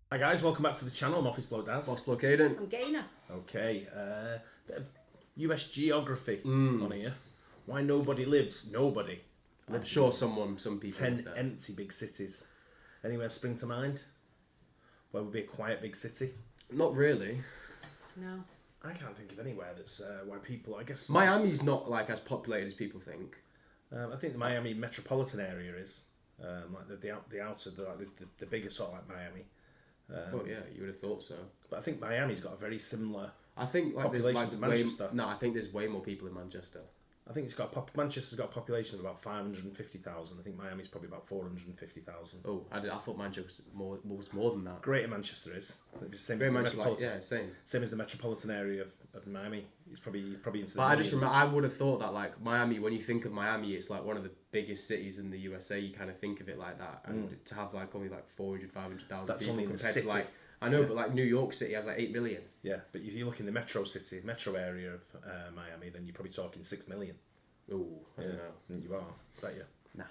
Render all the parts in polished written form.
Hi guys, welcome back to the channel. I'm Office Bloke Daz. Boss Bloke Aidan. I'm Gaynor. Okay, bit of US geography on here. Why nobody lives? Nobody. I'm sure some people. 10 empty big cities. Anywhere spring to mind? Where would be a quiet big city? Not really. No. I can't think of anywhere that's where people. I guess Miami's not like as populated as people think. I think the Miami metropolitan area is like the outer, the bigger sort of like Miami. Oh yeah, you would have thought so. But I think Miami's got a very similar. I think like there's population to Manchester. I think there's way more people in Manchester. I think Manchester's got a population of about 550,000. I think Miami's probably about 450,000. Oh, I thought Manchester was more than that. Greater Manchester is. It's same Greater as the Manchester, metropolitan. same. Same as the metropolitan area of Miami. It's probably into the But I just millions. remember, I would have thought that like Miami, when you think of Miami, it's like one of the biggest cities in the USA. You kind of think of it like that, and to have like only like 400,000, 500,000 That's people only in the compared city. to like I know, but like New York City has like 8 million. Yeah, but if you look in the metro area of Miami, then you're probably talking 6 million. Oh, I don't know. You are, bet you. Nah.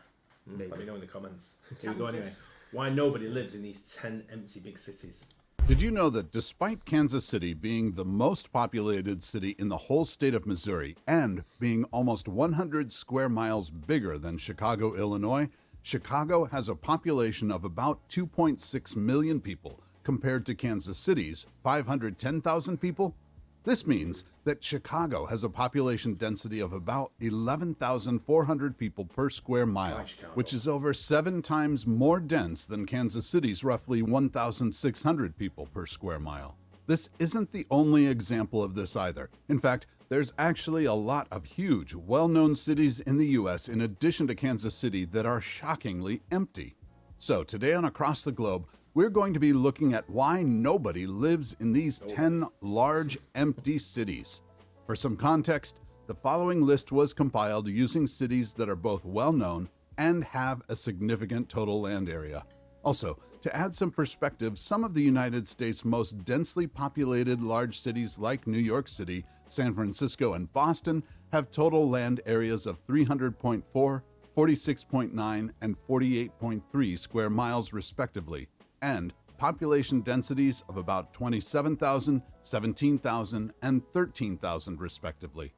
Let me know in the comments. Here we go anyway. Why nobody lives in these 10 empty big cities? Did you know that despite Kansas City being the most populated city in the whole state of Missouri and being almost 100 square miles bigger than Chicago, Illinois, Chicago has a population of about 2.6 million people compared to Kansas City's 510,000 people? This means that Chicago has a population density of about 11,400 people per square mile, which is over 7 times more dense than Kansas City's roughly 1,600 people per square mile. This isn't the only example of this either. In fact, there's actually a lot of huge, well-known cities in the U.S. in addition to Kansas City that are shockingly empty. So today on Across the Globe, we're going to be looking at why nobody lives in these 10 large, empty cities. For some context, the following list was compiled using cities that are both well-known and have a significant total land area. Also, to add some perspective, some of the United States' most densely populated large cities like New York City, San Francisco, and Boston have total land areas of 300.4, 46.9, and 48.3 square miles respectively, and population densities of about 27,000, 17,000, and 13,000 respectively.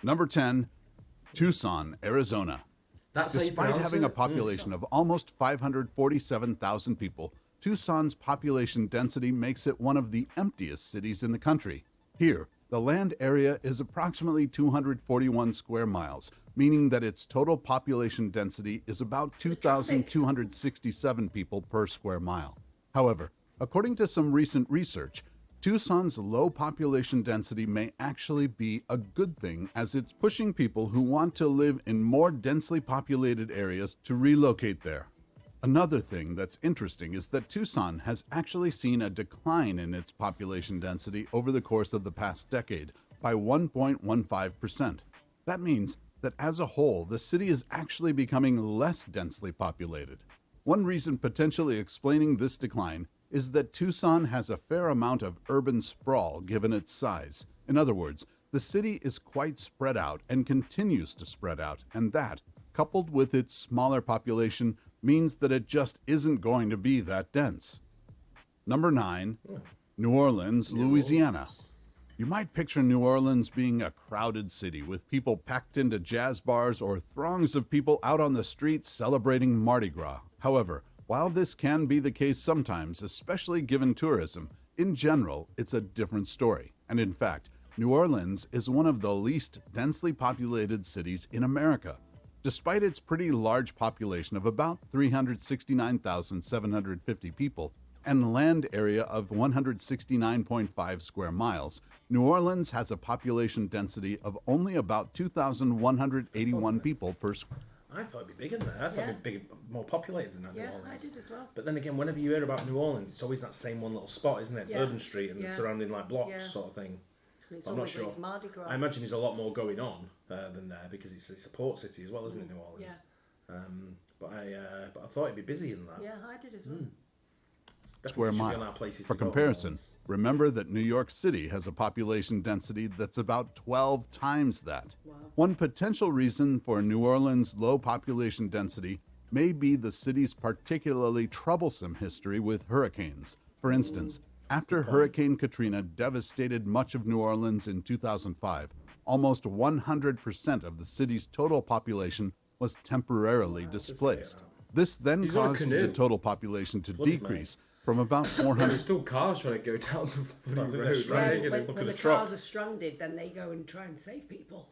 Number 10, Tucson, Arizona. That's how you Despite pronounce having it? a population of almost 547,000 people, Tucson's population density makes it one of the emptiest cities in the country. Here, the land area is approximately 241 square miles, meaning that its total population density is about 2,267 people per square mile. However, according to some recent research, Tucson's low population density may actually be a good thing, as it's pushing people who want to live in more densely populated areas to relocate there. Another thing that's interesting is that Tucson has actually seen a decline in its population density over the course of the past decade by 1.15%. That means that as a whole, the city is actually becoming less densely populated. One reason potentially explaining this decline is that Tucson has a fair amount of urban sprawl given its size. In other words, the city is quite spread out and continues to spread out, and that, coupled with its smaller population, means that it just isn't going to be that dense. Number 9, New Orleans, Louisiana. You might picture New Orleans being a crowded city with people packed into jazz bars or throngs of people out on the streets celebrating Mardi Gras. However, while this can be the case sometimes, especially given tourism, in general, it's a different story. And in fact, New Orleans is one of the least densely populated cities in America. Despite its pretty large population of about 369,750 people and land area of 169.5 square miles, New Orleans has a population density of only about 2,181 people per square. I thought it'd be bigger than that. I thought it'd be bigger, more populated than that, Yeah, New Orleans. I did as well. But then again, whenever you hear about New Orleans, it's always that same one little spot, isn't it? Yeah. Bourbon Street and the Yeah. surrounding like blocks Yeah. sort of thing. It's I'm not always sure. it's Mardi Gras. I imagine there's a lot more going on than there because it's a port city as well, isn't it, New Orleans? Yeah. But I thought it'd be busier than that. Yeah, I did as well. Square Definitely should be mile. on our places For to go, New comparison, Orleans. remember that New York City has a population density that's about 12 times that. One potential reason for New Orleans' low population density may be the city's particularly troublesome history with hurricanes. For instance, after Hurricane Katrina devastated much of New Orleans in 2005, almost 100% of the city's total population was temporarily displaced. This then caused the total population to decrease from about 400. There's still cars trying to go down the bloody road. When the cars are stranded, then they go and try and save people.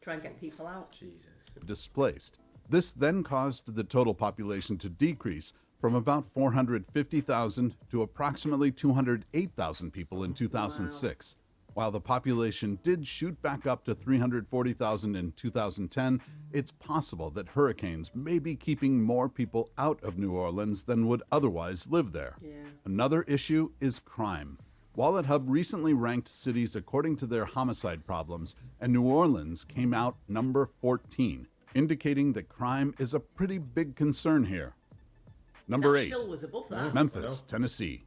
Try and get people out. Jesus. Displaced. This then caused the total population to decrease from about 450,000 to approximately 208,000 people in 2006. While the population did shoot back up to 340,000 in 2010, it's possible that hurricanes may be keeping more people out of New Orleans than would otherwise live there. Yeah. Another issue is crime. Wallet Hub recently ranked cities according to their homicide problems, and New Orleans came out number 14, indicating that crime is a pretty big concern here. Number 8, Nashville was above that. Memphis, Tennessee.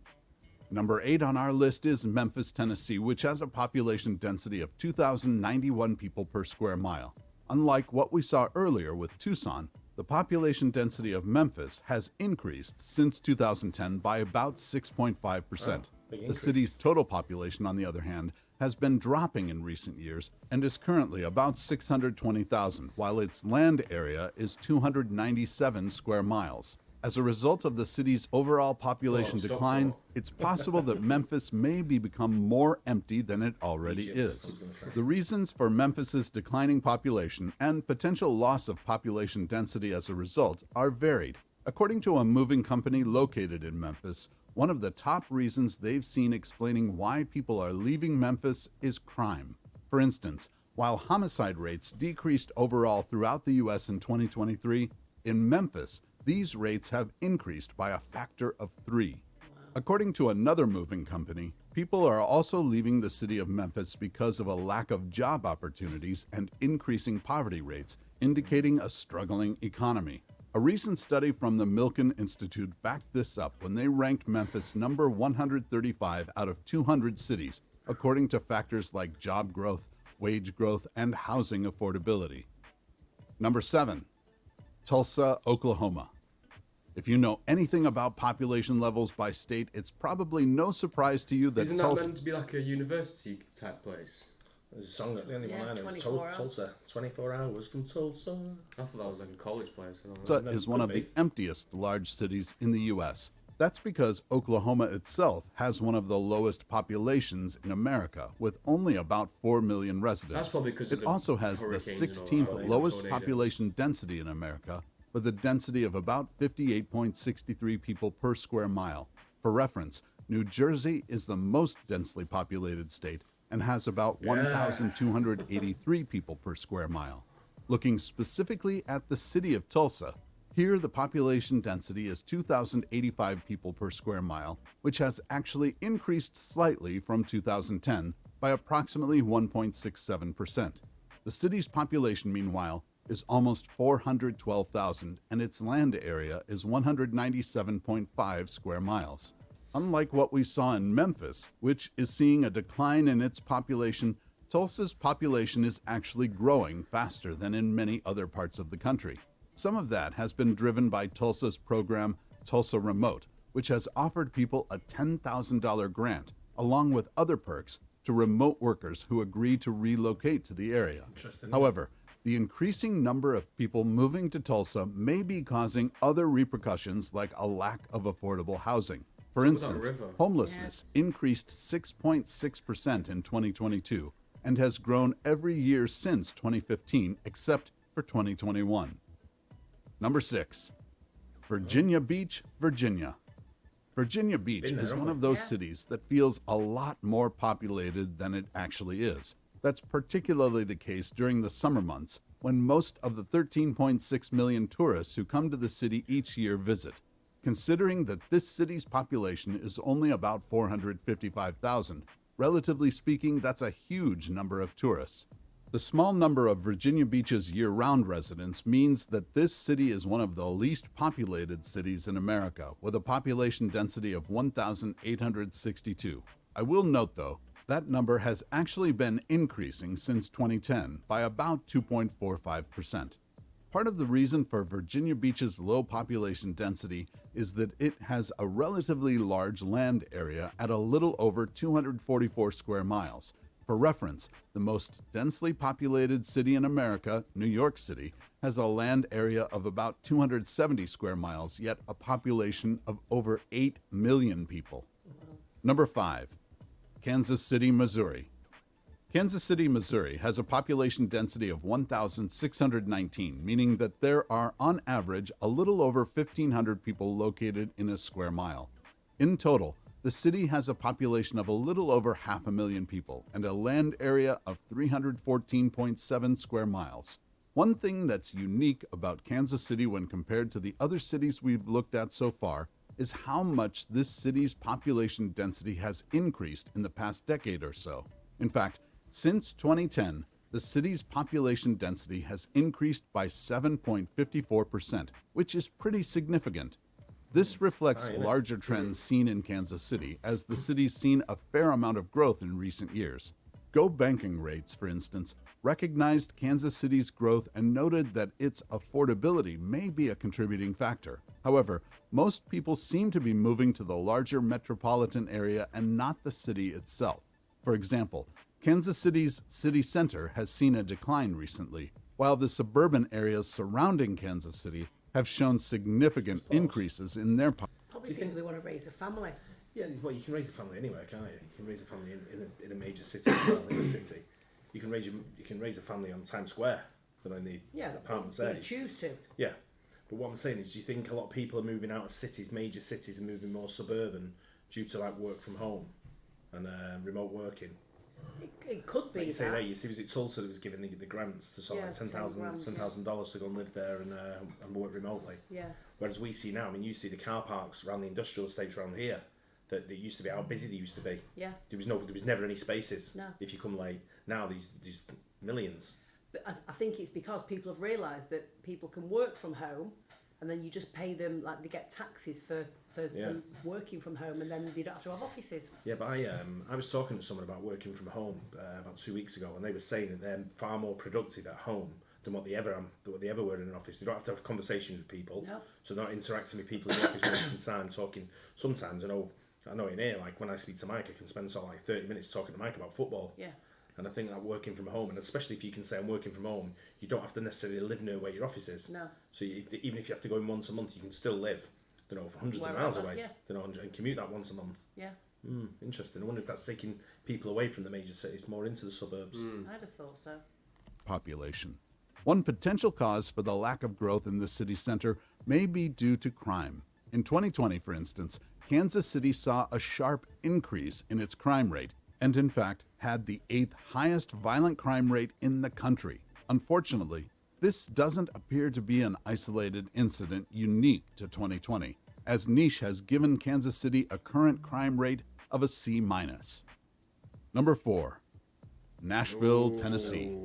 Number 8 on our list is Memphis, Tennessee, which has a population density of 2,091 people per square mile. Unlike what we saw earlier with Tucson, the population density of Memphis has increased since 2010 by about 6.5%. The city's total population, on the other hand, has been dropping in recent years and is currently about 620,000, while its land area is 297 square miles. As a result of the city's overall population decline, it's possible that Memphis may become more empty than it already is. The reasons for Memphis's declining population and potential loss of population density as a result are varied. According to a moving company located in Memphis, one of the top reasons they've seen explaining why people are leaving Memphis is crime. For instance, while homicide rates decreased overall throughout the U.S. in 2023, in Memphis, these rates have increased by a factor of 3. According to another moving company, people are also leaving the city of Memphis because of a lack of job opportunities and increasing poverty rates, indicating a struggling economy. A recent study from the Milken Institute backed this up when they ranked Memphis number 135 out of 200 cities, according to factors like job growth, wage growth, and housing affordability. Number 7, Tulsa, Oklahoma. If you know anything about population levels by state, it's probably no surprise to you that Isn't Tulsa... that meant to be like a university type place? There's a song that the only one I know is 24 hours. Tulsa. 24 hours from Tulsa. I thought that was like a college place. I don't know. Tulsa is one of the emptiest large cities in the U.S. That's because Oklahoma itself has one of the lowest populations in America, with only about 4 million residents. That's probably because of it the also has the hurricanes and all that, 16th tornado. lowest population density in America, with a density of about 58.63 people per square mile. For reference, New Jersey is the most densely populated state and has about 1,283 people per square mile. Looking specifically at the city of Tulsa, here the population density is 2,085 people per square mile, which has actually increased slightly from 2010 by approximately 1.67%. The city's population, meanwhile, is almost 412,000, and its land area is 197.5 square miles. Unlike what we saw in Memphis, which is seeing a decline in its population, Tulsa's population is actually growing faster than in many other parts of the country. Some of that has been driven by Tulsa's program, Tulsa Remote, which has offered people a $10,000 grant, along with other perks, to remote workers who agree to relocate to the area. However, the increasing number of people moving to Tulsa may be causing other repercussions like a lack of affordable housing. For instance, homelessness increased 6.6% in 2022 and has grown every year since 2015 except for 2021. Number 6, Virginia Beach, Virginia. Virginia Beach is one of those cities that feels a lot more populated than it actually is. That's particularly the case during the summer months, when most of the 13.6 million tourists who come to the city each year visit. Considering that this city's population is only about 455,000, relatively speaking, that's a huge number of tourists. The small number of Virginia Beach's year-round residents means that this city is one of the least populated cities in America, with a population density of 1,862. I will note, though, that number has actually been increasing since 2010 by about 2.45%. Part of the reason for Virginia Beach's low population density is that it has a relatively large land area at a little over 244 square miles. For reference, the most densely populated city in America, New York City, has a land area of about 270 square miles, yet a population of over 8 million people. Number 5, Kansas City, Missouri. Kansas City, Missouri has a population density of 1,619, meaning that there are, on average, a little over 1,500 people located in a square mile. In total, the city has a population of a little over 500,000 people and a land area of 314.7 square miles. One thing that's unique about Kansas City when compared to the other cities we've looked at so far is how much this city's population density has increased in the past decade or so. In fact, since 2010, the city's population density has increased by 7.54%, which is pretty significant. This reflects larger trends seen in Kansas City, as the city's seen a fair amount of growth in recent years. Go Banking Rates, for instance, recognized Kansas City's growth and noted that its affordability may be a contributing factor. However, most people seem to be moving to the larger metropolitan area and not the city itself. For example, Kansas City's city center has seen a decline recently, while the suburban areas surrounding Kansas City have shown significant increases in their population. Probably think they want to raise a family. Yeah, well, you can raise a family anywhere, can't you? You can raise a family in a major city, as well, in a city. You can raise a family on Times Square, in the apartments there. You choose to. Yeah, but what I'm saying is, do you think a lot of people are moving out of cities, major cities, and moving more suburban due to like work from home and remote working? It could be. Like you say there, you see, was it Tulsa that was giving the grants to sort of like $10,000 to go and live there and work remotely? Yeah. Whereas we see now, you see the car parks around the industrial estates around here. That they used to be how busy they used to be. Yeah. There was never any spaces. No. If you come late, now these millions. But I think it's because people have realised that people can work from home, and then you just pay them, like they get taxes for them working from home, and then they don't have to have offices. Yeah, but I was talking to someone about working from home about 2 weeks ago, and they were saying that they're far more productive at home than what they ever were in an office. They don't have to have conversations with people. No. So they're not interacting with people in the office, wasting time talking. Sometimes I know in here, like when I speak to Mike, I can spend sort of like 30 minutes talking to Mike about football. Yeah. And I think that working from home, and especially if you can say I'm working from home, you don't have to necessarily live near where your office is. No. So even if you have to go in once a month, you can still live, hundreds of miles away. Yeah. And commute that once a month. Yeah. Interesting. I wonder if that's taking people away from the major cities, more into the suburbs. I'd have thought so. Population. One potential cause for the lack of growth in the city center may be due to crime. In 2020, for instance, Kansas City saw a sharp increase in its crime rate and, in fact, had the 8th highest violent crime rate in the country. Unfortunately, this doesn't appear to be an isolated incident unique to 2020, as Niche has given Kansas City a current crime rate of a C-. Number 4, Nashville, Tennessee.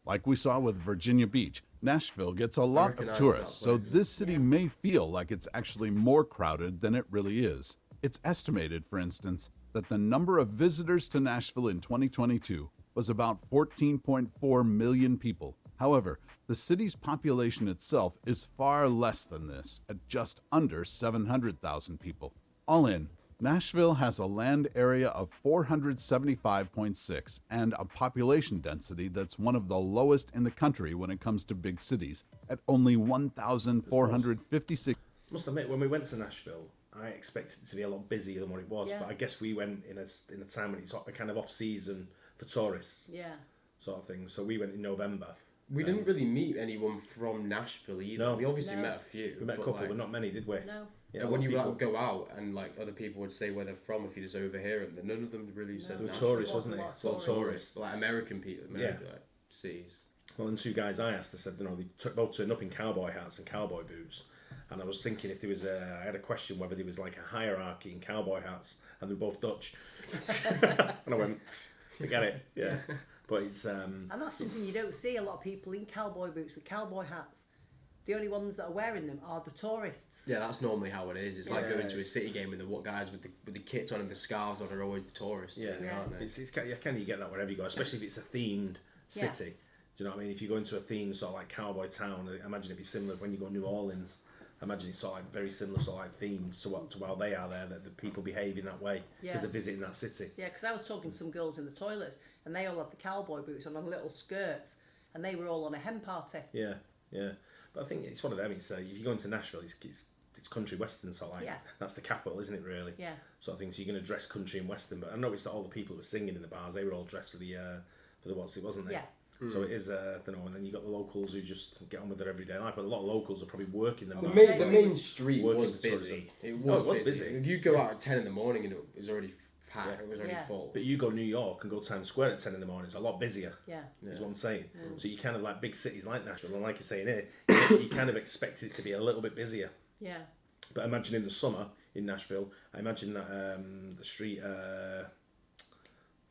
Like we saw with Virginia Beach, Nashville gets a lot of tourists, so this city may feel like it's actually more crowded than it really is. It's estimated, for instance, that the number of visitors to Nashville in 2022 was about 14.4 million people. However, the city's population itself is far less than this, at just under 700,000 people. All in, Nashville has a land area of 475.6 and a population density that's one of the lowest in the country when it comes to big cities, at only 1,456. Must admit, when we went to Nashville, I expected it to be a lot busier than what it was, but I guess we went in a time when it's kind of off season for tourists, sort of thing. So we went in November. We didn't really meet anyone from Nashville either. No. We obviously met a few. We met a couple, but not many, did we? No. Yeah, when you go out and like other people would say where they're from if you just overhear them, none of them really said. They were tourists, wasn't it? Well, tourists, like American people, like cities. Well, and 2 guys I asked, they said they both turned up in cowboy hats and cowboy boots, and I was thinking if there was I had a question whether there was like a hierarchy in cowboy hats, and they were both Dutch, and I went, forget it, yeah. But it's and that's something you don't see a lot of people in cowboy boots with cowboy hats. The only ones that are wearing them are the tourists. Yeah, that's normally how it is. It's like going to a city game and the guys with the kits on and the scarves on are always the tourists. Yeah, really, aren't they? It's kind of, you get that wherever you go, especially if it's a themed city. Do you know what I mean? If you go into a theme sort of like cowboy town, I imagine it'd be similar when you go to New Orleans. I imagine it's sort of like very similar sort of like themed to while they are there, that the people behave in that way because they're visiting that city. Yeah, because I was talking to some girls in the toilets and they all had the cowboy boots on and little skirts and they were all on a hen party. Yeah, yeah. But I think it's one of them. It's if you go into Nashville, it's country western sort of like that's the capital, isn't it? Really. Yeah. Sort of thing. So you're going to dress country and western. But I noticed that all the people who were singing in the bars, they were all dressed for the what's it, wasn't they? Yeah. So it is, you know, and then you got the locals who just get on with their everyday life. But a lot of locals are probably working them. The main street was busy. It was busy. busy. You go out at 10 in the morning and it was already packed. Yeah. It was already full. But you go to New York and go to Times Square at 10 in the morning, it's a lot busier. Yeah. Is what I'm saying. So you kind of like big cities like Nashville, and like you're saying here, you kind of expect it to be a little bit busier. Yeah. But imagine in the summer in Nashville, I imagine that the street,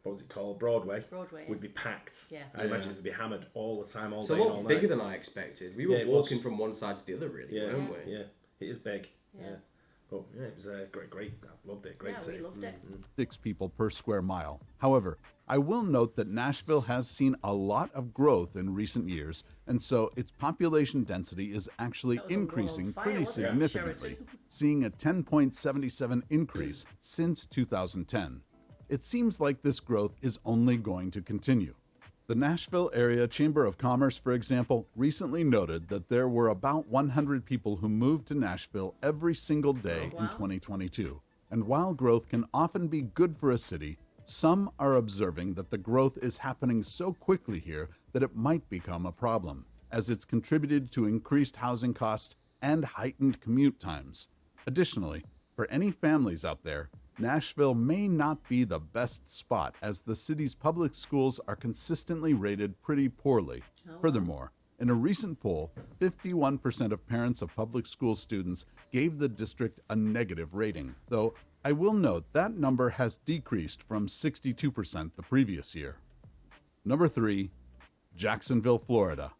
what was it called, Broadway would be packed. Yeah. I imagine it would be hammered all the time, all it's day, a lot all night. bigger than I expected. We were walking from one side to the other, really, weren't we? Yeah, it is big. Yeah. But yeah, it was great. I loved it. Great city. We loved it. 6 people per square mile. However, I will note that Nashville has seen a lot of growth in recent years, and so its population density is actually increasing pretty significantly, seeing a 10.77 increase since 2010. It seems like this growth is only going to continue. The Nashville Area Chamber of Commerce, for example, recently noted that there were about 100 people who moved to Nashville every single day in 2022. And while growth can often be good for a city, some are observing that the growth is happening so quickly here that it might become a problem, as it's contributed to increased housing costs and heightened commute times. Additionally, for any families out there, Nashville may not be the best spot, as the city's public schools are consistently rated pretty poorly. Furthermore, in a recent poll, 51% of parents of public school students gave the district a negative rating, though I will note that number has decreased from 62% the previous year. Number 3, Jacksonville, Florida.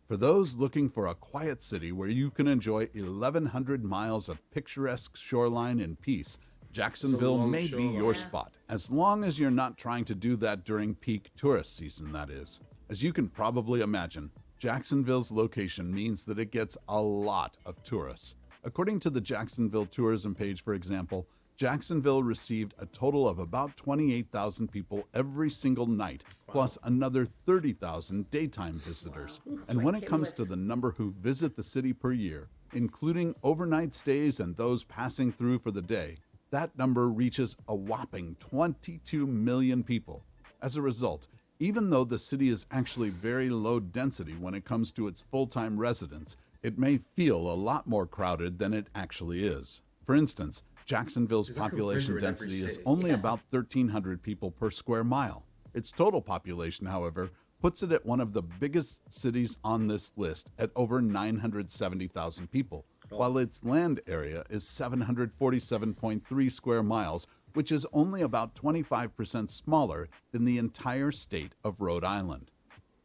For those looking for a quiet city where you can enjoy 1,100 miles of picturesque shoreline in peace, Jacksonville may be your spot, as long as you're not trying to do that during peak tourist season, that is. As you can probably imagine, Jacksonville's location means that it gets a lot of tourists. According to the Jacksonville tourism page, for example, Jacksonville received a total of about 28,000 people every single night, plus another 30,000 daytime visitors. And when it comes to the number who visit the city per year, including overnight stays and those passing through for the day, that number reaches a whopping 22 million people. As a result, even though the city is actually very low density when it comes to its full-time residents, it may feel a lot more crowded than it actually is. For instance, Jacksonville's population density is only about 1,300 people per square mile. Its total population, however, puts it at one of the biggest cities on this list at over 970,000 people, while its land area is 747.3 square miles, which is only about 25% smaller than the entire state of Rhode Island.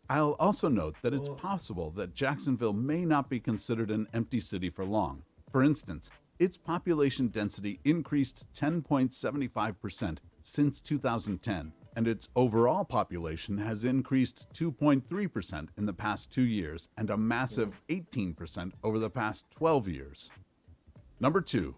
I'll also note that it's possible that Jacksonville may not be considered an empty city for long. For instance, its population density increased 10.75% since 2010, and its overall population has increased 2.3% in the past 2 years and a massive 18% over the past 12 years. Number 2,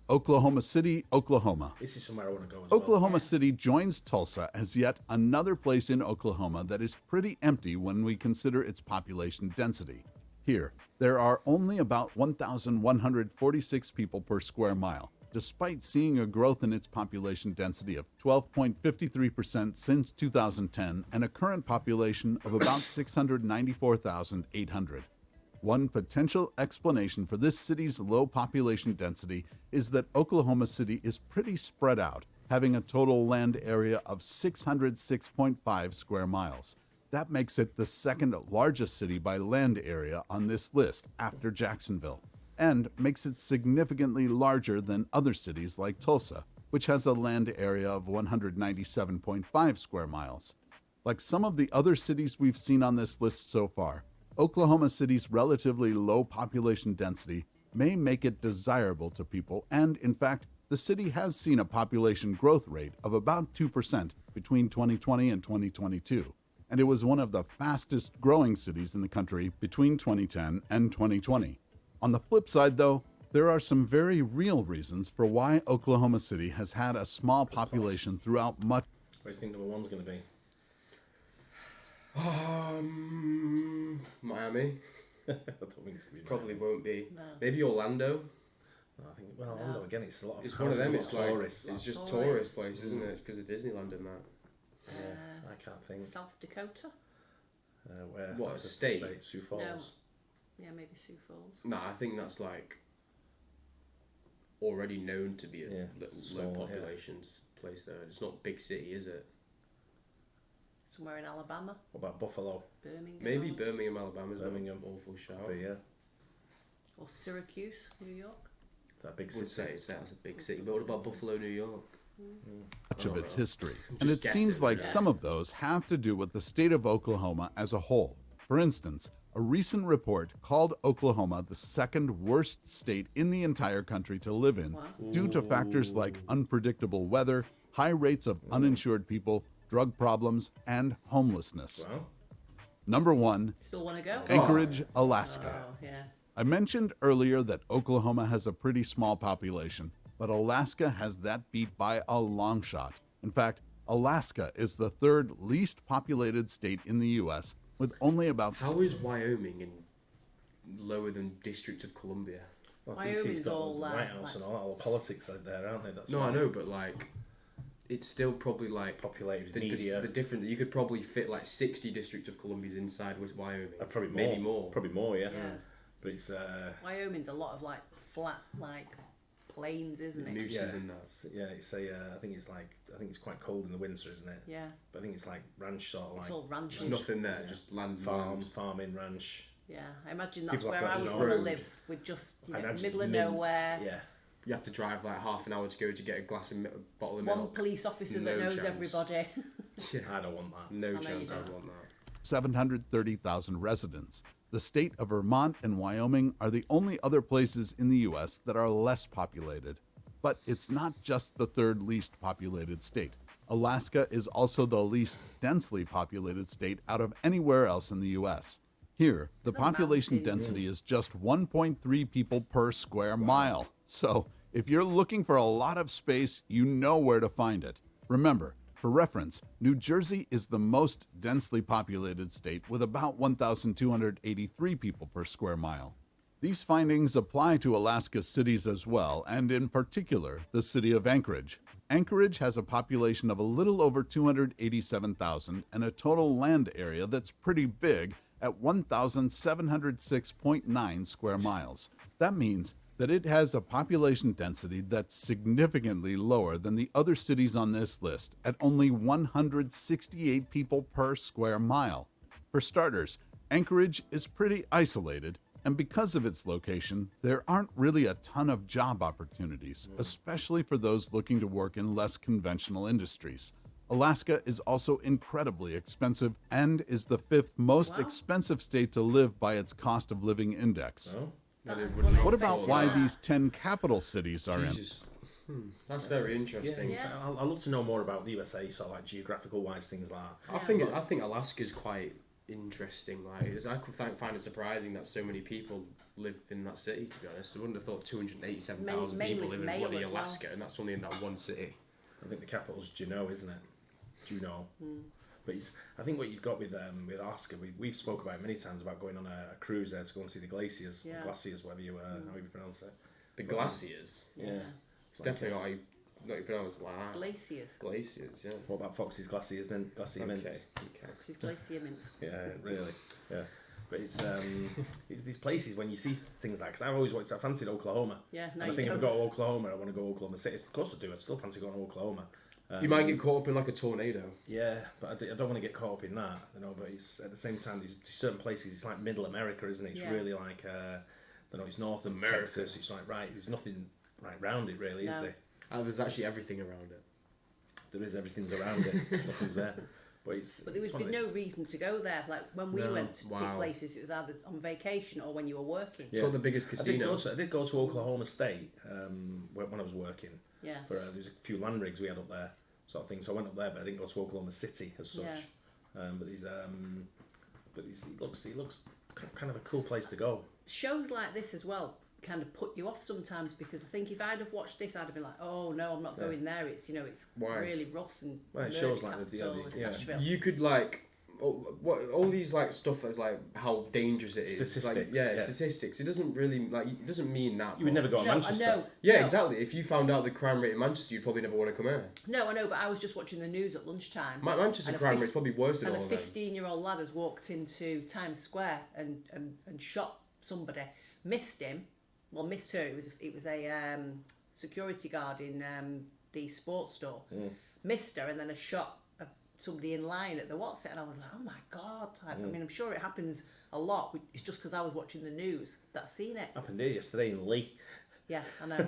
Oklahoma City, Oklahoma. This is somewhere I want to go as Oklahoma City joins Tulsa as yet another place in Oklahoma that is pretty empty when we consider its population density. Here, there are only about 1,146 people per square mile, despite seeing a growth in its population density of 12.53% since 2010 and a current population of about 694,800. One potential explanation for this city's low population density is that Oklahoma City is pretty spread out, having a total land area of 606.5 square miles. That makes it the second largest city by land area on this list after Jacksonville, and makes it significantly larger than other cities like Tulsa, which has a land area of 197.5 square miles. Like some of the other cities we've seen on this list so far, Oklahoma City's relatively low population density may make it desirable to people, and in fact, the city has seen a population growth rate of about 2% between 2020 and 2022. and it was one of the fastest growing cities in the country between 2010 and 2020. On the flip side, though, there are some very real reasons for why Oklahoma City has had a small population throughout much. Where do you think number one's going to be? Miami. I don't think it's going to be Probably Miami. won't be. No. Maybe Orlando. No, I think, well, Orlando, again, it's a lot of It's one of houses, them. a lot It's of like tourists. it's just Tourists. tourist place, isn't it? Because of Disneyland and that. Yeah, I can't think. South Dakota? Where? What, that's a state? Sioux Falls. Yeah, maybe Sioux Falls. No, I think that's like already known to be a Yeah, low small, population place there. It's not big city, is it? Somewhere in Alabama? What about Buffalo? Birmingham? Maybe Birmingham, Alabama's Birmingham. an awful shout. But yeah, Or Syracuse, New York? it's that big I would city. say that's a big city. But what about Buffalo, New York? Much of its history, I'm and just it seems guessing, like yeah. some of those have to do with the state of Oklahoma as a whole. For instance, a recent report called Oklahoma the second worst state in the entire country to live in due to factors like unpredictable weather, high rates of uninsured people, drug problems, and homelessness. Well, Number 1, Still want to go? Anchorage, Alaska. Oh, yeah. I mentioned earlier that Oklahoma has a pretty small population, but Alaska has that beat by a long shot. In fact, Alaska is the third least populated state in the U.S., with only about... How is Wyoming lower than District of Columbia? well, Wyoming's DC's got all, the White like- House and all the politics out there, aren't they? That's No, why I know, but like, it's still probably like populated the media. different. You could probably fit like 60 District of Columbias inside with Wyoming. Probably more. Maybe more. Probably more, yeah. Yeah. But it's Wyoming's a lot of like flat, like plains, isn't it? Mooses and that. It's a I think it's quite cold in the winter, isn't it? Yeah. But I think it's like ranch sort of It's like all ranches. There's nothing there, Yeah. just land. farming ranch. Yeah, I imagine that's People have where I to would have want to road. live, with just I imagine middle it's of mint. nowhere. Yeah. You have to drive like half an hour to go to get a glass of bottle of One milk. police officer that No knows chance. everybody. Yeah. I don't want that. No know chance you I'd don't. want that. 730,000 residents. The state of Vermont and Wyoming are the only other places in the U.S. that are less populated. But it's not just the third least populated state. Alaska is also the least densely populated state out of anywhere else in the U.S. Here, the population mountains. density is just 1.3 people per square mile. So, if you're looking for a lot of space, you know where to find it. Remember, for reference, New Jersey is the most densely populated state with about 1,283 people per square mile. These findings apply to Alaska's cities as well, and in particular, the city of Anchorage. Anchorage has a population of a little over 287,000 and a total land area that's pretty big at 1,706.9 square miles. That means that it has a population density that's significantly lower than the other cities on this list at only 168 people per square mile. For starters, Anchorage is pretty isolated, and because of its location, there aren't really a ton of job opportunities, especially for those looking to work in less conventional industries. Alaska is also incredibly expensive and is the fifth most Wow. expensive state to live by its cost of living index. Oh, No, they wouldn't What have about thought why that. these 10 capital cities are in? Jesus. That's very interesting. Yeah, I'd love to know more about the USA, sort of like geographical wise things like that. I think Alaska's quite interesting. Like, I could find it surprising that so many people live in that city. To be honest, I wouldn't have thought 287,000 Mainly people live in male bloody as well. Alaska, and that's only in that one city. I think the capital's Juneau, isn't it? Juneau. But I think what you've got with Alaska, we've spoke about it many times about going on a cruise there to go and see the glaciers, Yeah. glaciers, whatever you how you pronounce it. The glaciers. Yeah. It's definitely not how you pronounce it like that. Glaciers. Glaciers, yeah. What about Fox's glacier mints? Okay. Fox's glacier mints. Yeah, really. Yeah. But it's these places when you see things like, because I've always wanted, I fancied Oklahoma. Yeah, And now I you think if I don't. go to Oklahoma, I want to go to Oklahoma City. Of course I do. I'd still fancy going to Oklahoma. You might get caught up in like a tornado. Yeah, but I don't want to get caught up in that, you know. But it's at the same time, there's certain places. It's like Middle America, isn't it? It's Yeah. really like, it's North America. Texas. It's like there's nothing right round it, really, is No. there? There's actually everything around it. There is everything's around it. Nothing's there. But But there was been no reason to go there. Like when we No. went to Wow. places, it was either on vacation or when you were working. It's got the biggest casino. I did go to Oklahoma State when I was working. Yeah. There's a few land rigs we had up there, sort of thing. So I went up there, but I didn't go to Oklahoma City as such. Yeah. But he looks kind of a cool place to go. Shows like this as well kind of put you off sometimes, because I think if I'd have watched this, I'd have been like, oh no, I'm not going there. It's it's really rough and it shows like Nashville. You could like all these like stuff as like how dangerous it is. Statistics. Like, statistics. It doesn't really it doesn't mean that. You would never go to Manchester. Exactly. If you found out the crime rate in Manchester, you'd probably never want to come here. No, I know, but I was just watching the news at lunchtime. Manchester crime rate's probably worse than all of them. And a 15-year-old lad has walked into Times Square and shot somebody, missed him. Well, missed her. It was a security guard in the sports store. Missed her, and then a shot somebody in line at the what's it, and I was like, oh my god. I mean, I'm sure it happens a lot. It's just because I was watching the news that I seen it. Happened here yesterday in Lee. Yeah, I know.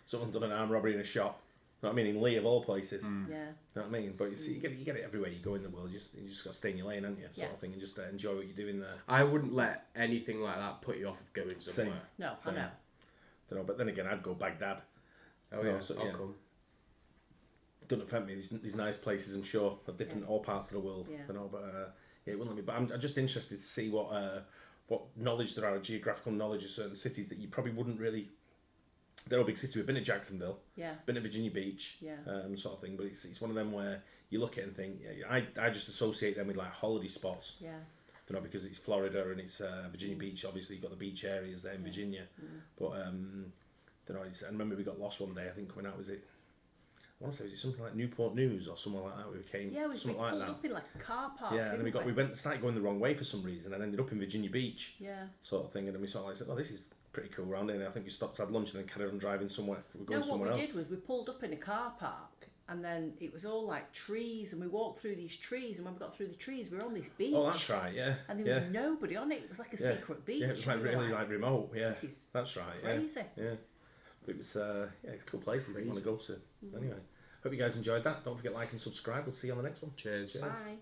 Someone done an armed robbery in a shop. You know what I mean? In Lee of all places. Yeah. You know what I mean? But you see, you get it everywhere you go in the world. You just got to stay in your lane, haven't you? Sort of thing, and just enjoy what you're doing there. I wouldn't let anything like that put you off of going somewhere. Same. No, Same. I know. Don't know, but then again, I'd go Baghdad. Oh yeah, I'll come. Doesn't affect me. These nice places, I'm sure, of different all parts of the world. Yeah. You know, but it wouldn't let me. But I'm just interested to see what knowledge there are, geographical knowledge of certain cities that you probably wouldn't really. They're all big cities. We've been to Jacksonville. Yeah. Been to Virginia Beach. Yeah. Sort of thing. But it's one of them where you look at it and think, I just associate them with like holiday spots. Yeah. Don't know, because it's Florida and it's Virginia Beach. Obviously, you've got the beach areas there in Virginia. But don't know. I remember we got lost one day. I think coming out was it. I want to say, was it something like Newport News or something like that? We came, something like that. Up in like a car park. Yeah, and then we started going the wrong way for some reason, and ended up in Virginia Beach. Yeah. Sort of thing, and then we sort of like said, "Oh, this is pretty cool around here." And I think we stopped to have lunch and then carried on driving somewhere. We're going somewhere else. What we did was we pulled up in a car park, and then it was all like trees, and we walked through these trees, and when we got through the trees, we were on this beach. Oh, that's right, yeah. And there was nobody on it. It was like a secret beach. Yeah, it was like really like remote. Yeah, that's right. Crazy. Yeah. But it was it's cool places that you want to go to. Anyway, hope you guys enjoyed that. Don't forget to like and subscribe. We'll see you on the next one. Cheers. Bye.